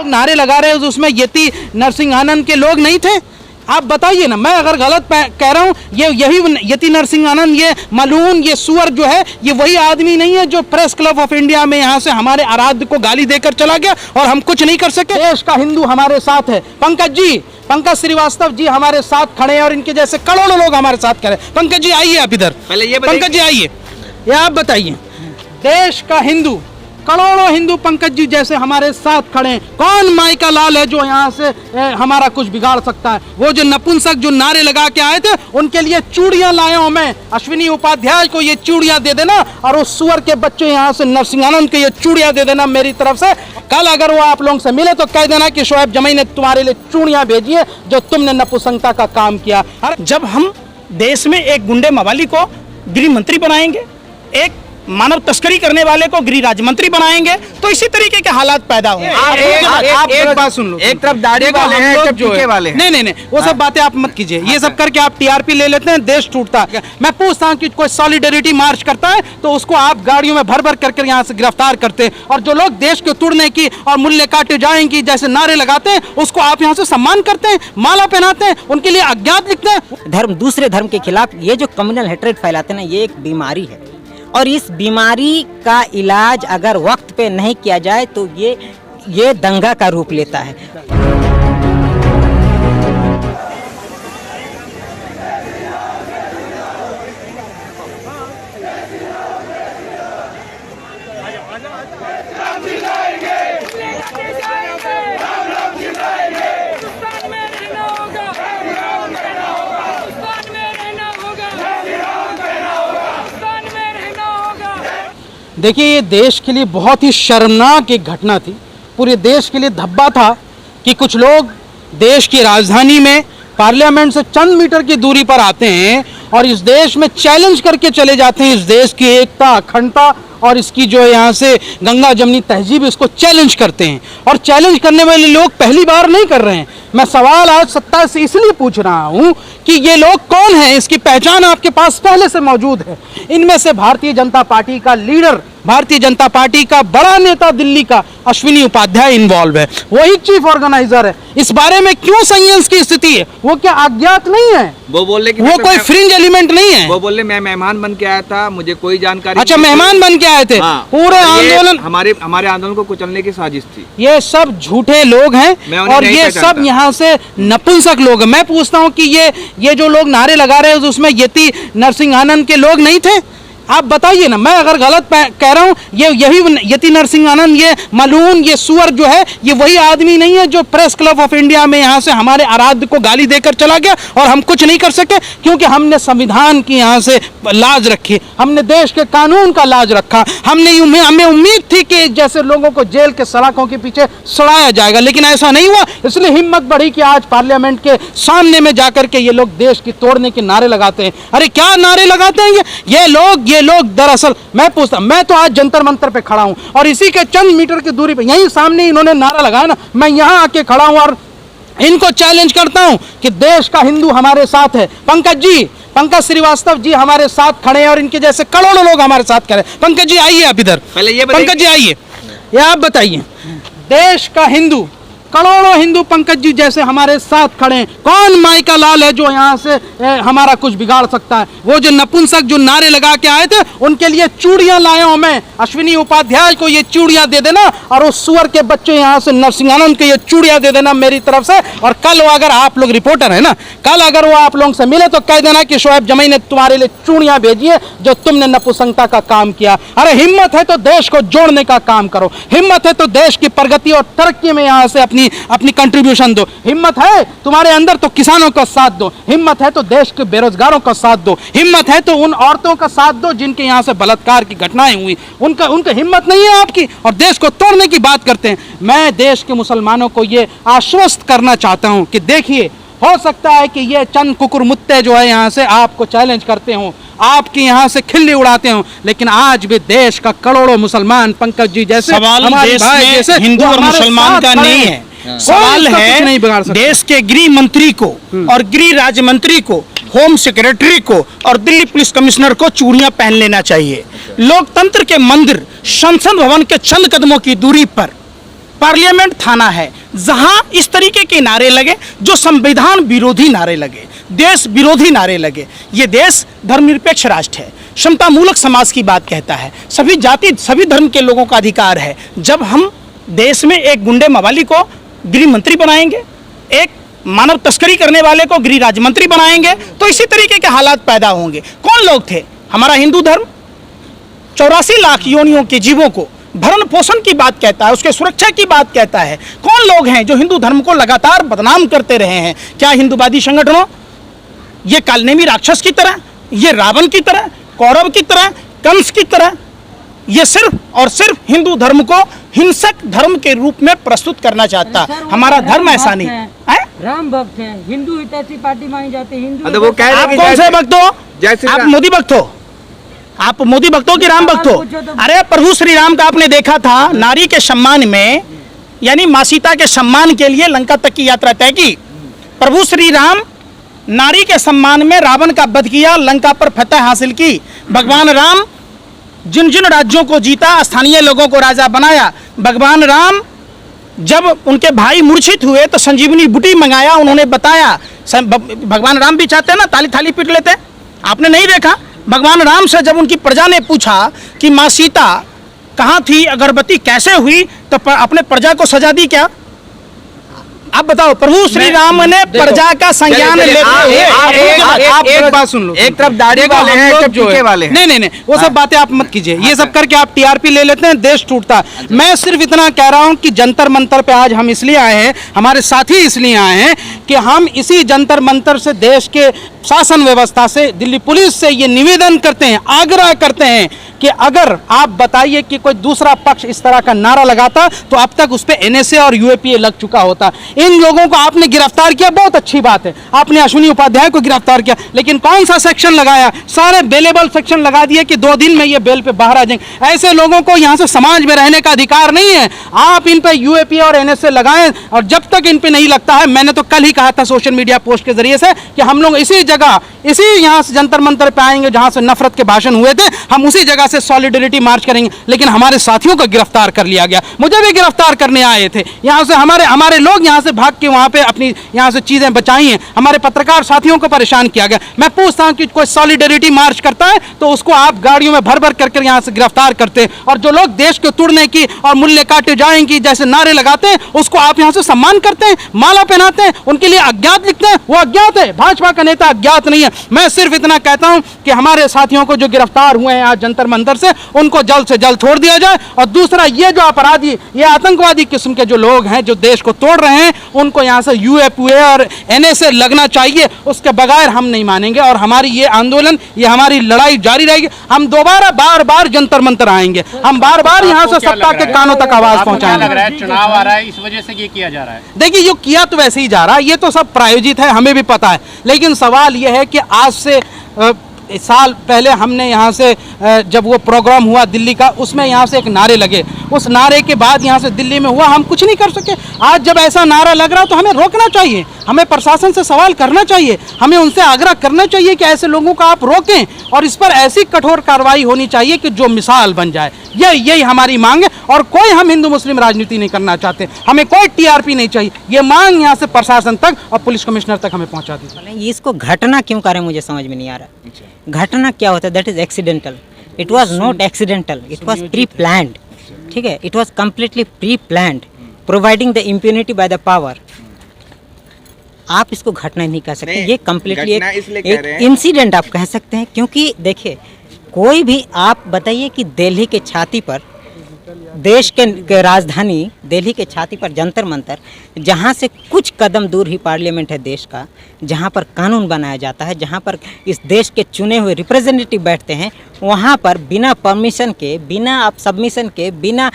नारे लगा रहे हो उसमें यति नरसिंह आनंद के लोग नहीं थे? आप बताइए ना, मैं अगर गलत कह रहा हूँ, ये यही यति नरसिंह आनंद, ये मलून, ये सुअर जो है, ये वही आदमी नहीं है जो प्रेस क्लब ऑफ इंडिया में यहाँ से हमारे आराध्य को गाली देकर चला गया और हम कुछ नहीं कर सके? देश का हिंदू हमारे साथ है। पंकज श्रीवास्तव जी हमारे साथ खड़े हैं और इनके जैसे करोड़ों लोग हमारे साथ खड़े हैं। पंकज जी आइए आप इधर, पहले ये पंकज जी आइए, ये आप बताइए, देश का हिंदू, करोड़ों हिंदू पंकज जी जैसे हमारे साथ खड़े हैं। कौन माई का लाल है जो यहाँ से हमारा कुछ बिगाड़ सकता है? वो जो नपुंसक जो नारे लगा के आए थे, उनके लिए चूड़ियां लाया हूं मैं। अश्विनी उपाध्याय को ये चूड़ियां दे देना और उस सुअर के बच्चे यहाँ से नरसिंह आनंद को ये चूड़ियां दे देना मेरी तरफ से। कल अगर वो आप लोगों से मिले तो कह देना कि शोएब जमई ने तुम्हारे लिए चूड़ियां भेजी है जो तुमने नपुंसकता का काम किया। जब हम देश में एक गुंडे मवाली को गृह मंत्री बनाएंगे, एक मानव तस्करी करने वाले को गृह राज्य मंत्री बनाएंगे, तो इसी तरीके के हालात पैदा होंगे। आप एक बात सुन लो, एक तरफ दाढ़ी वाले हैं, एक तरफ टीके वाले हैं। नहीं, वो सब बातें आप मत कीजिए। ये सब करके आप टीआरपी ले लेते हैं, देश टूटता है। मैं पूछता हूँ कि कोई सॉलिडेरिटी मार्च करता है तो उसको आप गाड़ियों में भर भर करके यहाँ से गिरफ्तार करते हैं, और जो लोग देश को तोड़ने की और मूल्य काटे जाएंगी जैसे नारे लगाते हैं, उसको आप यहाँ से सम्मान करते हैं, माला पहनाते हैं, उनके लिए अज्ञात लिखते हैं। धर्म दूसरे धर्म के खिलाफ ये जो कम्युनल हेट्रेड फैलाते हैं ना, ये एक बीमारी है, और इस बीमारी का इलाज अगर वक्त पे नहीं किया जाए तो ये दंगा का रूप लेता है। देखिए, ये देश के लिए बहुत ही शर्मनाक एक घटना थी, पूरे देश के लिए धब्बा था कि कुछ लोग देश की राजधानी में पार्लियामेंट से चंद मीटर की दूरी पर आते हैं और इस देश में चैलेंज करके चले जाते हैं, इस देश की एकता, अखंडता और इसकी जो यहाँ से गंगा जमनी तहजीब, इसको चैलेंज करते हैं। और चैलेंज करने वाले लोग पहली बार नहीं कर रहे हैं। मैं सवाल आज सत्ता से इसलिए पूछ रहा हूँ कि ये लोग कौन हैं, इसकी पहचान आपके पास पहले से मौजूद है। इनमें से भारतीय जनता पार्टी का लीडर, भारतीय जनता पार्टी का बड़ा नेता दिल्ली का अश्विनी उपाध्याय इन्वॉल्व है, वही चीफ ऑर्गेनाइजर है। इस बारे में क्यों संयंस की स्थिति है? वो क्या अज्ञात नहीं है? वो बोले कि वो कोई फ्रिंज एलिमेंट नहीं है। वो बोले मैं मेहमान बन के आया था, मुझे कोई जानकारी। अच्छा, मेहमान बन के आए थे? हाँ, पूरे आंदोलन, हमारे आंदोलन को कुचलने की साजिश थी। ये सब झूठे लोग हैं और ये सब यहाँ से नपुंसक लोग हैं। मैं पूछता हूँ कि ये जो लोग नारे लगा रहे हैं उसमें यति नरसिंह आनंद के लोग नहीं थे? आप बताइए ना, मैं अगर गलत कह रहा हूँ, ये यही यति नरसिंह आनंद, ये मलून, ये सुअर जो है, ये वही आदमी नहीं है जो प्रेस क्लब ऑफ इंडिया में यहाँ से हमारे आराध्य को गाली देकर चला गया और हम कुछ नहीं कर सके? क्योंकि हमने संविधान की यहाँ से लाज रखी, हमने देश के कानून का लाज रखा, हमें उम्मीद थी कि जैसे लोगों को जेल के सलाखों के पीछे सड़ाया जाएगा, लेकिन ऐसा नहीं हुआ। इसलिए हिम्मत बढ़ी कि आज पार्लियामेंट के सामने में जाकर के ये लोग देश की तोड़ने के नारे लगाते हैं। अरे क्या नारे लगाते हैं ये लोग दरअसल मैं पूछता, मैं तो आज जंतर मंतर पे खड़ा हूं और इसी के चंद मीटर की दूरी पे यहीं सामने इन्होंने नारा लगाया ना, मैं यहां आके खड़ा हूं और इनको चैलेंज करता हूं कि देश का हिंदू हमारे साथ है। पंकज श्रीवास्तव जी हमारे साथ खड़े हैं और इनके जैसे करोड़ों लोग हमारे साथ खड़े हैं। पंकज जी आइए आप इधर, पहले ये पंकज जी आइए, ये आप बताइए, देश का हिंदू, करोड़ों हिंदू पंकज जी जैसे हमारे साथ खड़े हैं। कौन माई का लाल है जो यहाँ से हमारा कुछ बिगाड़ सकता है? वो जो नपुंसक जो नारे लगा के आए थे, उनके लिए चूड़ियां लाया हूं मैं। अश्विनी उपाध्याय को ये चूड़ियां दे देना और उस सुअर के बच्चे यहाँ से नरसिंह आनंद को ये चूड़ियां दे देना मेरी तरफ से। और कल वो अगर आप लोग रिपोर्टर है ना, कल अगर वो आप लोगों से मिले तो कह देना कि शोएब जमई ने तुम्हारे लिए चूड़ियां भेजी है जो तुमने नपुंसकता का काम किया। अरे हिम्मत है तो देश को जोड़ने का काम करो, हिम्मत है तो देश की प्रगति और तरक्की में यहाँ से अपनी कंट्रीब्यूशन दो, हिम्मत है तुम्हारे अंदर तो किसानों का साथ दो, हिम्मत है तो देश के बेरोजगारों का साथ दो, हिम्मत है तो उन औरतों का साथ दो जिनके यहाँ से बलात्कार की घटनाएं हुई, उनका हिम्मत नहीं है आपकी और देश को तोड़ने की बात करते हैं। मैं देश के मुसलमानों को ये आश्वस्त करना चाहता हूँ कि देखिए, हो सकता है कि ये चंद कुकुरमुत्ते जो है यहाँ से आपको चैलेंज करते हों, आपके यहाँ से खिल्ली उड़ाते हों, लेकिन आज भी देश का करोड़ों मुसलमान पंकज जी जैसे सवाल देश में हिंदू और मुसलमान का नहीं है। सवाल है देश के गृह मंत्री को और गृह राज्य मंत्री को, होम सेक्रेटरी को और दिल्ली पुलिस कमिश्नर को चूड़ियां पहन लेना चाहिए। लोकतंत्र के मंदिर संसद भवन के चंद कदमों की दूरी पर पार्लियामेंट थाना है, जहां इस तरीके के नारे लगे जो संविधान विरोधी नारे लगे, देश विरोधी नारे लगे। ये देश धर्मनिरपेक्ष राष्ट्र है, समतामूलक समाज की बात कहता है, सभी जाति सभी धर्म के लोगों का अधिकार है। जब हम देश में एक गुंडे मवाली को गृह मंत्री बनाएंगे, एक मानव तस्करी करने वाले को गृह राज्य मंत्री बनाएंगे, तो इसी तरीके के हालात पैदा होंगे। कौन लोग थे? हमारा हिंदू धर्म 84 लाख योनियों के जीवों को भरण पोषण की बात कहता है, उसके सुरक्षा की बात कहता है। कौन लोग हैं जो हिंदू धर्म को लगातार बदनाम करते रहे हैं? क्या हिंदूवादी संगठनों, ये कालनेमी राक्षस की तरह, ये रावण की तरह, कौरव की तरह, कंस की तरह, ये सिर्फ और सिर्फ हिंदू धर्म को हिंसक धर्म के रूप में प्रस्तुत करना चाहता। हमारा धर्म ऐसा नहीं है। राम भक्त हैं, हिंदू हितैषी पार्टी मानी जाती है, हिंदू। वो कह रहे आप हैं कौन से भक्त हो? जैसे आप मोदी भक्त हो? आप मोदी भक्त हो कि राम भक्त हो? अरे प्रभु श्री राम का आपने देखा था, नारी के सम्मान में, यानी मां सीता के सम्मान के लिए लंका तक की यात्रा तय की। प्रभु श्री राम नारी के सम्मान में रावण का वध किया, लंका पर फतह हासिल की। भगवान राम जिन जिन राज्यों को जीता, स्थानीय लोगों को राजा बनाया। भगवान राम जब उनके भाई मूर्छित हुए तो संजीवनी बूटी मंगाया, उन्होंने बताया। भगवान राम भी चाहते हैं ना ताली थाली पीट लेते, आपने नहीं देखा? भगवान राम से जब उनकी प्रजा ने पूछा कि माँ सीता कहाँ थी, अगरबत्ती कैसे हुई, तो अपने प्रजा को सजा दी क्या? आप बताओ, प्रभु श्री राम ने प्रजा का संज्ञान लेते हुए आप एक बात सुन लो, एक तरफ दाढ़ी वाले हैं, एक तरफ पीके वाले हैं। नहीं, वो सब बातें आप मत कीजिए। ये सब करके आप टीआरपी ले लेते हैं, देश टूटता है। मैं सिर्फ इतना कह रहा हूं कि जंतर मंतर पे आज हम इसलिए आए हैं, हमारे साथी इसलिए आए हैं कि हम इसी जंतर मंतर से देश के शासन व्यवस्था से, दिल्ली पुलिस से ये निवेदन करते हैं, आग्रह करते हैं कि अगर आप बताइए कि कोई दूसरा पक्ष इस तरह का नारा लगाता तो अब तक उस पर एनएसए और यूएपीए लग चुका होता। इन लोगों को आपने गिरफ्तार किया, बहुत अच्छी बात है, आपने अश्विनी उपाध्याय को गिरफ्तार किया, लेकिन कौन सा सेक्शन लगाया? सारे बेलेबल सेक्शन लगा दिए कि 2 दिन में ये बेल पे बाहर आ जाएंगे। ऐसे लोगों को यहाँ से समाज में रहने का अधिकार नहीं है। आप इन पे यूएपीए और एनएसए लगाएं, और जब तक इन पे नहीं लगता है, मैंने तो कल ही कहा था सोशल मीडिया पोस्ट के जरिए से कि हम लोग इसी जगह, इसी यहाँ से जंतर मंतर पे आएंगे जहाँ से नफरत के भाषण हुए थे, हम उसी जगह से सॉलिडरिटी मार्च करेंगे। लेकिन हमारे साथियों को गिरफ्तार कर लिया गया, मुझे भी गिरफ्तार करने आए थे यहाँ से। हमारे लोग यहाँ से भाग के वहाँ पे अपनी यहाँ से चीजें बचाई हैं, हमारे पत्रकार साथियों को परेशान किया गया। मैं पूछता हूँ कि कोई सॉलिडरिटी मार्च करता है तो उसको आप गाड़ियों में भर भर करके यहाँ से गिरफ्तार करते हैं, और जो लोग देश को तोड़ने की और मूल्य काटे जाएंगी जैसे नारे लगाते हैं, उसको आप यहाँ से सम्मान करते हैं, माला पहनाते हैं, उनके लिए अज्ञात लिखते हैं। वो अज्ञात है, भाजपा का नेता अज्ञात नहीं है। मैं सिर्फ इतना कहता हूं कि हमारे साथियों को जो गिरफ्तार हुए हैं आज जंतर मंतर से, उनको जल्द से जल्द छोड़ दिया जाए। और दूसरा, ये जो अपराधी, ये आतंकवादी किस्म के जो लोग हैं जो देश को तोड़ रहे हैं, उनको यहां से यूएपीए और एनएसए लगना चाहिए, उसके बगैर हम नहीं मानेंगे। और हमारी ये आंदोलन, ये हमारी लड़ाई जारी रहेगी। हम दोबारा बार बार जंतर मंतर आएंगे, हम बार बार यहां से सत्ता के कानों तक आवाज पहुंचाएंगे। चुनाव आ रहा है, इस वजह से ये किया जा रहा है। देखिए, जो किया तो वैसे ही जा रहा है, ये तो सब प्रायोजित है, हमें भी पता है। लेकिन सवाल यह है कि आज से साल पहले हमने यहाँ से जब वो प्रोग्राम हुआ दिल्ली का, उसमें यहाँ से एक नारे लगे, उस नारे के बाद यहाँ से दिल्ली में हुआ, हम कुछ नहीं कर सके। आज जब ऐसा नारा लग रहा तो हमें रोकना चाहिए, हमें प्रशासन से सवाल करना चाहिए, हमें उनसे आग्रह करना चाहिए कि ऐसे लोगों को आप रोकें, और इस पर ऐसी कठोर कार्रवाई होनी चाहिए कि जो मिसाल बन जाए। यही हमारी मांग है, और कोई हम हिंदू मुस्लिम राजनीति नहीं करना चाहते, हमें कोई टीआरपी नहीं चाहिए। ये मांग यहाँ से प्रशासन तक और पुलिस कमिश्नर तक हमें पहुँचा दी। इसको घटना क्यों करें मुझे समझ में नहीं आ रहा। घटना क्या होता है? That is accidental. It was not accidental, it was pre planned. ठीक है, it was completely pre planned, providing the impunity by the power. आप इसको घटना नहीं कह सकते, ये कंप्लीटली एक इंसिडेंट आप कह सकते हैं। क्योंकि देखिए, कोई भी आप बताइए कि दिल्ली के छाती पर, देश के राजधानी दिल्ली के छाती पर जंतर मंतर, जहाँ से कुछ कदम दूर ही पार्लियामेंट है देश का, जहाँ पर कानून बनाया जाता है, जहाँ पर इस देश के चुने हुए रिप्रेजेंटेटिव बैठते हैं, वहाँ पर बिना परमिशन के, बिना आप सबमिशन के, बिना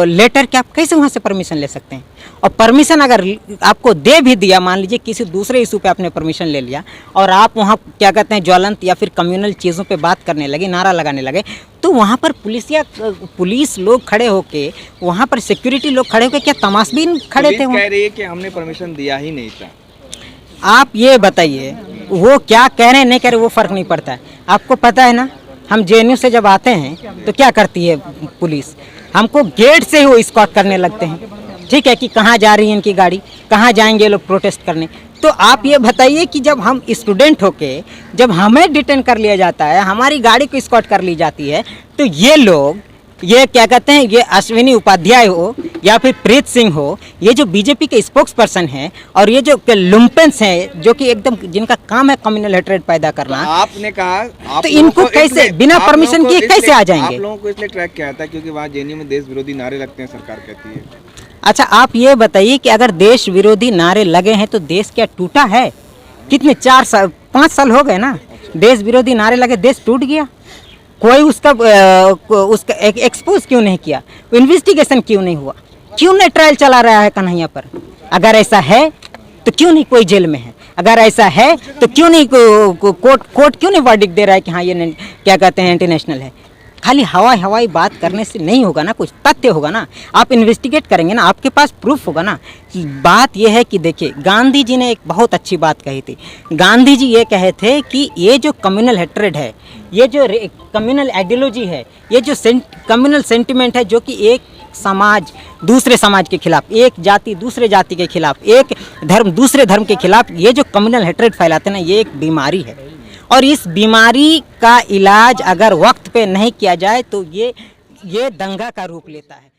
लेटर के आप कैसे वहाँ से परमिशन ले सकते हैं? और परमिशन अगर आपको दे भी दिया, मान लीजिए किसी दूसरे इशू पे आपने परमिशन ले लिया और आप वहाँ क्या कहते हैं ज्वलंत या फिर कम्युनल चीज़ों पे बात करने लगे, नारा लगाने लगे, तो वहाँ पर पुलिस लोग खड़े होके, वहाँ पर सिक्योरिटी लोग खड़े होके क्या तमाशबीन खड़े थे? कह रही है कि हमने परमिशन दिया ही नहीं था। आप ये बताइए, वो क्या कह रहे हैं नहीं कह रहे वो फ़र्क नहीं पड़ता है। आपको पता है ना, हम जेएनयू से जब आते हैं तो क्या करती है पुलिस? हमको गेट से ही वो स्कॉट करने लगते हैं। ठीक है, कि कहाँ जा रही है इनकी गाड़ी, कहाँ जाएंगे ये लोग प्रोटेस्ट करने। तो आप ये बताइए कि जब हम स्टूडेंट होके जब हमें डिटेन कर लिया जाता है, हमारी गाड़ी को स्कॉट कर ली जाती है, तो ये लोग, ये क्या कहते हैं, ये अश्विनी उपाध्याय हो या फिर प्रीत सिंह हो, ये जो बीजेपी के स्पोक्स पर्सन हैं और ये जो लुम्पेंस हैं जो कि एकदम जिनका काम है कम्युनल हेट्रेड पैदा करना, आपने कहा आप तो इनको कैसे बिना परमिशन किए कैसे आ जाएंगे? आप लोगों को इसलिए ट्रैक किया था क्योंकि वहाँ जेएनयू में देश विरोधी नारे लगते हैं, सरकार कहती है। अच्छा, आप ये बताइए कि अगर देश विरोधी नारे लगे हैं तो देश क्या टूटा है? कितने 4 साल 5 साल हो गए ना, देश विरोधी नारे लगे, देश टूट गया? कोई उसका एक्सपोज क्यों नहीं किया? इन्वेस्टिगेशन क्यों नहीं हुआ? क्यों नहीं ट्रायल चला रहा है कन्हैया पर? अगर ऐसा है तो क्यों नहीं कोई जेल में है? अगर ऐसा है तो क्यों नहीं कोर्ट क्यों नहीं वर्डिक्ट दे रहा है कि हाँ ये क्या कहते हैं इंटरनेशनल है? खाली हवाई बात करने से नहीं होगा ना, कुछ तथ्य होगा ना, आप इन्वेस्टिगेट करेंगे ना, आपके पास प्रूफ होगा ना। बात यह है कि देखिए, गांधी जी ने एक बहुत अच्छी बात कही थी। गांधी जी ये कहे थे कि ये जो कम्युनल हेट्रेड है, ये जो कम्युनल आइडियोलॉजी है, ये जो कम्युनल सेंटिमेंट है जो कि एक समाज दूसरे समाज के खिलाफ, एक जाति दूसरे जाति के खिलाफ, एक धर्म दूसरे धर्म के खिलाफ, ये जो कम्युनल हेट्रेड फैलाते हैं ना, ये एक बीमारी है। और इस बीमारी का इलाज अगर वक्त पे नहीं किया जाए तो ये दंगा का रूप लेता है।